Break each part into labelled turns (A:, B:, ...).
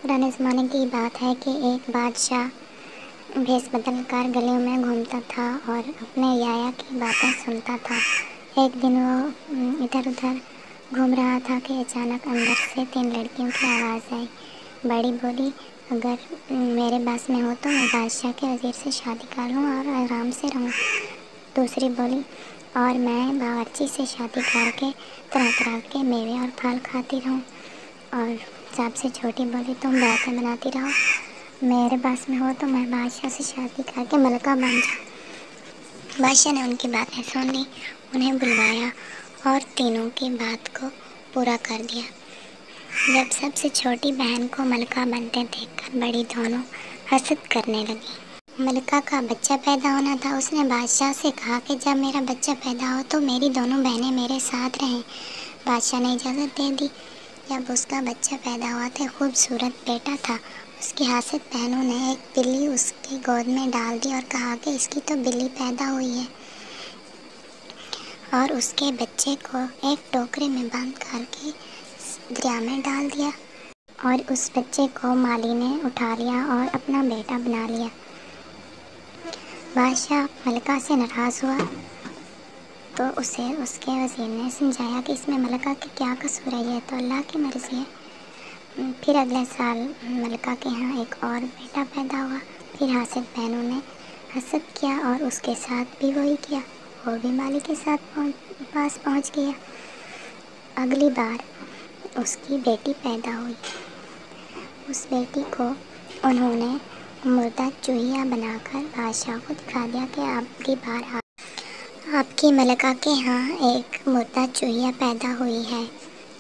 A: پرانے زمانے کی بات ہے کہ ایک بادشاہ بھیس بدل کر گلیوں میں گھومتا تھا اور اپنے یایا کی باتیں سنتا تھا۔ ایک دن وہ ادھر ادھر گھوم رہا تھا کہ اچانک اندر سے 3 لڑکیوں کی آواز آئی۔ بڑی بولی، اگر میرے بس میں ہو تو میں بادشاہ کے وزیر سے شادی کر لوں اور آرام سے رہوں۔ دوسری بولی، اور میں باورچی سے شادی کر کے طرح طرح کے میوے اور پھل کھاتی رہوں۔ اور سب سے چھوٹی بولی، تم باتیں بناتی رہو، میرے بس میں ہو تو میں بادشاہ سے شادی کر کے ملکہ بن جاؤں۔ بادشاہ نے ان کی باتیں سن لی، انہیں بلوایا اور تینوں کی بات کو پورا کر دیا۔ جب سب سے چھوٹی بہن کو ملکہ بنتے دیکھ کر بڑی دونوں حسد کرنے لگی۔ ملکہ کا بچہ پیدا ہونا تھا۔ اس نے بادشاہ سے کہا کہ جب میرا بچہ پیدا ہو تو میری دونوں بہنیں میرے ساتھ رہیں۔ بادشاہ نے اجازت دے دی۔ جب اس کا بچہ پیدا ہوا تو خوبصورت بیٹا تھا۔ اس کی حاسد بہنوں نے ایک بلی اس کی گود میں ڈال دی اور کہا کہ اس کی تو بلی پیدا ہوئی ہے، اور اس کے بچے کو ایک ٹوکرے میں بند کر کے دریا میں ڈال دیا، اور اس بچے کو مالی نے اٹھا لیا اور اپنا بیٹا بنا لیا۔ بادشاہ ملکہ سے ناراض ہوا تو اسے اس کے وزیر نے سمجھایا کہ اس میں ملکہ کا کیا قصور ہے، یہ تو اللہ کی مرضی ہے۔ پھر اگلے سال ملکہ کے ہاں ایک اور بیٹا پیدا ہوا۔ پھر حاسد بہنوں نے حسد کیا اور اس کے ساتھ بھی وہی کیا، وہ بھی مالی کے ساتھ پاس پہنچ گیا۔ اگلی بار اس کی بیٹی پیدا ہوئی۔ اس بیٹی کو انہوں نے مردہ چوہیا بنا کر بادشاہ کو دکھا دیا کہ اب کی بار آپ کی ملکہ کے ہاں ایک مردہ چوہیا پیدا ہوئی ہے،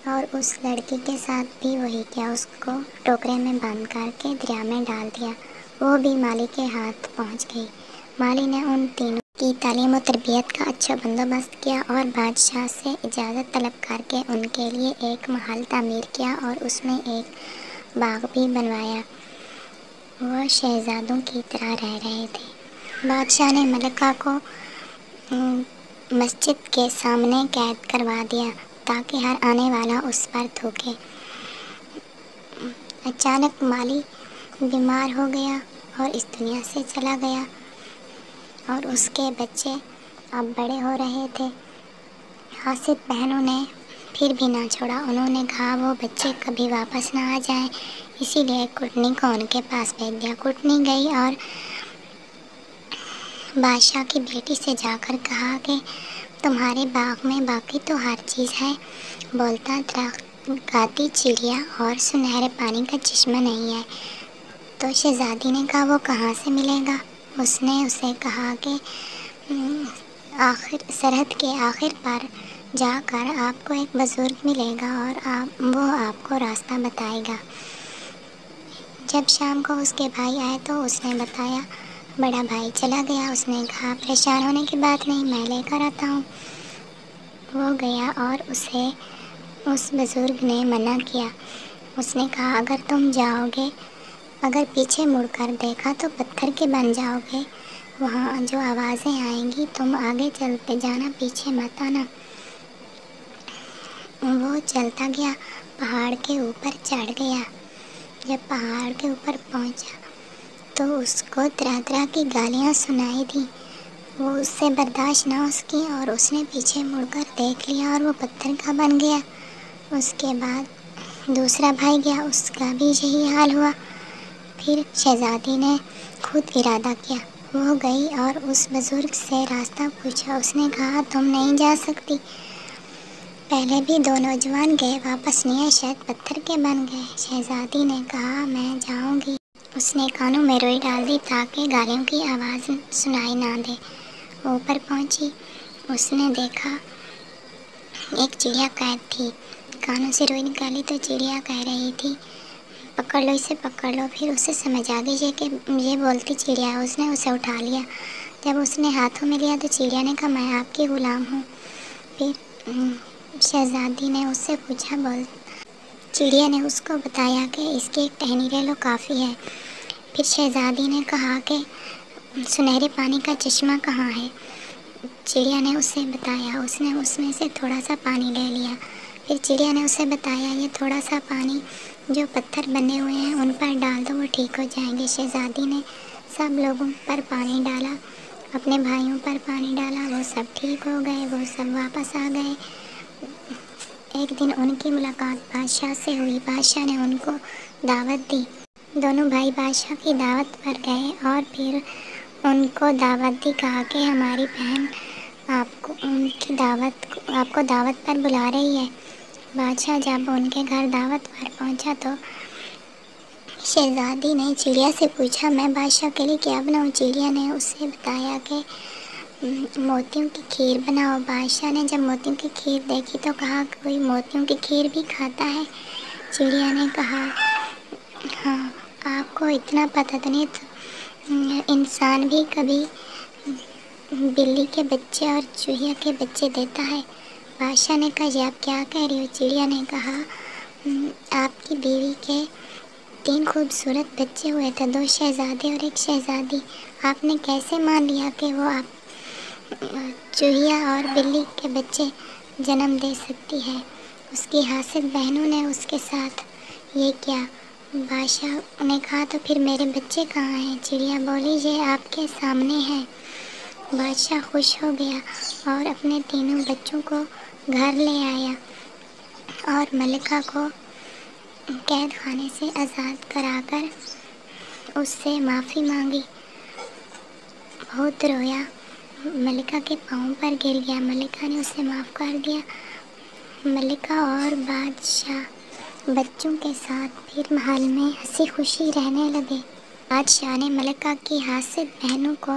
A: اور اس لڑکی کے ساتھ بھی وہی کیا، اس کو ٹوکرے میں بند کر کے دریا میں ڈال دیا، وہ بھی مالی کے ہاتھ پہنچ گئی۔ مالی نے ان تینوں کی تعلیم و تربیت کا اچھا بندوبست کیا اور بادشاہ سے اجازت طلب کر کے ان کے لیے ایک محل تعمیر کیا اور اس میں ایک باغ بھی بنوایا۔ وہ شہزادوں کی طرح رہ رہے تھے۔ بادشاہ نے ملکہ کو مسجد کے سامنے قید کروا دیا تاکہ ہر آنے والا اس پر تھوکے۔ اچانک مالی بیمار ہو گیا اور اس دنیا سے چلا گیا، اور اس کے بچے اب بڑے ہو رہے تھے۔ حاسد بہنوں نے پھر بھی نہ چھوڑا، انہوں نے کہا وہ بچے کبھی واپس نہ آ جائیں، اسی لیے کٹنی کو ان کے پاس بھیج دیا۔ کٹنی گئی اور بادشاہ کی بیٹی سے جا کر کہا کہ تمہارے باغ میں باقی تو ہر چیز ہے، بولتا درخت، گاتی چڑیا اور سنہرے پانی کا چشمہ نہیں ہے۔ تو شہزادی نے کہا وہ کہاں سے ملے گا؟ اس نے اسے کہا کہ سرحد کے آخر پر جا کر آپ کو ایک بزرگ ملے گا اور وہ آپ کو راستہ بتائے گا۔ جب شام کو اس کے بھائی آئے تو اس نے بتایا۔ بڑا بھائی چلا گیا۔ اس نے کہا پریشان ہونے کی بات نہیں، میں لے کر آتا ہوں۔ وہ گیا اور اسے اس بزرگ نے منع کیا۔ اس نے کہا اگر تم جاؤ گے، اگر پیچھے مڑ کر دیکھا تو پتھر کے بن جاؤ گے، وہاں جو آوازیں آئیں گی تم آگے چلتے جانا، پیچھے مت آنا۔ وہ چلتا گیا، پہاڑ کے اوپر چڑھ گیا۔ جب پہاڑ کے اوپر پہنچا تو اس کو طرح طرح کی گالیاں سنائی دیں۔ وہ اس سے برداشت نہ ہو سکی اور اس نے پیچھے مڑ کر دیکھ لیا اور وہ پتھر کا بن گیا۔ اس کے بعد دوسرا بھائی گیا، اس کا بھی یہی حال ہوا۔ پھر شہزادی نے خود ارادہ کیا، وہ گئی اور اس بزرگ سے راستہ پوچھا۔ اس نے کہا تم نہیں جا سکتی، پہلے بھی 2 نوجوان گئے، واپس نہیں آئے، شاید پتھر کے بن گئے۔ شہزادی نے کہا میں جاؤں گی۔ اس نے کانوں میں روئی ڈال دی تاکہ گالیوں کی آواز سنائی نہ دے۔ اوپر پہنچی، اس نے دیکھا ایک چڑیا قید تھی۔ کانوں سے روئی نکالی تو چڑیا کہہ رہی تھی پکڑ لو اسے، پکڑ لو۔ پھر اسے سمجھ آ گئی کہ یہ بولتی چڑیا ہے۔ اس نے اسے اٹھا لیا۔ جب اس نے ہاتھوں میں لیا تو چڑیا نے کہا میں آپ کی غلام ہوں۔ پھر شہزادی نے اس سے پوچھا بول۔ چڑیا نے اس کو بتایا کہ اس کی ایک ٹہنی لے لو کافی ہے۔ پھر شہزادی نے کہا کہ سنہرے پانی کا چشمہ کہاں ہے؟ چڑیا نے اسے بتایا۔ اس نے اس میں سے تھوڑا سا پانی لے لیا۔ پھر چڑیا نے اسے بتایا یہ تھوڑا سا پانی جو پتھر بنے ہوئے ہیں ان پر ڈال دو، وہ ٹھیک ہو جائیں گے۔ شہزادی نے سب لوگوں پر پانی ڈالا، اپنے بھائیوں پر پانی ڈالا، وہ سب ٹھیک ہو گئے، وہ سب واپس آ گئے۔ ایک دن ان کی ملاقات بادشاہ سے ہوئی۔ بادشاہ نے ان کو دعوت دی۔ دونوں بھائی بادشاہ کی دعوت پر گئے اور پھر ان کو دعوت دی۔ کہا کہ ہماری بہن آپ کو دعوت پر بلا رہی ہے۔ بادشاہ جب ان کے گھر دعوت پر پہنچا تو شہزادی نے چڑیا سے پوچھا، میں بادشاہ کے لیے کیا بناؤں؟ چڑیا نے اسے بتایا کہ موتیوں کی کھیر بناؤ۔ بادشاہ نے جب موتیوں کی کھیر دیکھی تو کہا، کوئی موتیوں کی کھیر بھی کھاتا ہے؟ چڑیا نے کہا، ہاں، آپ کو اتنا پتہ نہیں، تو انسان بھی کبھی بلی کے بچے اور چوہیا کے بچے دیتا ہے۔ بادشاہ نے کہا، یہ آپ کیا کہہ رہی ہو؟ چڑیا نے کہا، آپ کی بیوی کے 3 خوبصورت بچے ہوئے تھے، 2 شہزادے اور 1 شہزادی۔ آپ نے کیسے مان لیا کہ وہ آپ چوہیا اور بلی کے بچے جنم دے سکتی ہے؟ اس کی حاسد بہنوں نے اس کے ساتھ یہ کیا۔ بادشاہ نے کہا، تو پھر میرے بچے کہاں ہیں؟ چڑیا بولی، یہ آپ کے سامنے ہیں۔ بادشاہ خوش ہو گیا اور اپنے تینوں بچوں کو گھر لے آیا اور ملکہ کو قید خانے سے آزاد کرا کر اس سے معافی مانگی۔ بہت رویا، ملکہ کے پاؤں پر گر گیا۔ ملکہ نے اسے معاف کر دیا۔ ملکہ اور بادشاہ بچوں کے ساتھ پھر محل میں ہنسی خوشی رہنے لگے۔ بادشاہ نے ملکہ کی حاسد بہنوں کو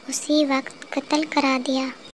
A: اسی وقت قتل کرا دیا۔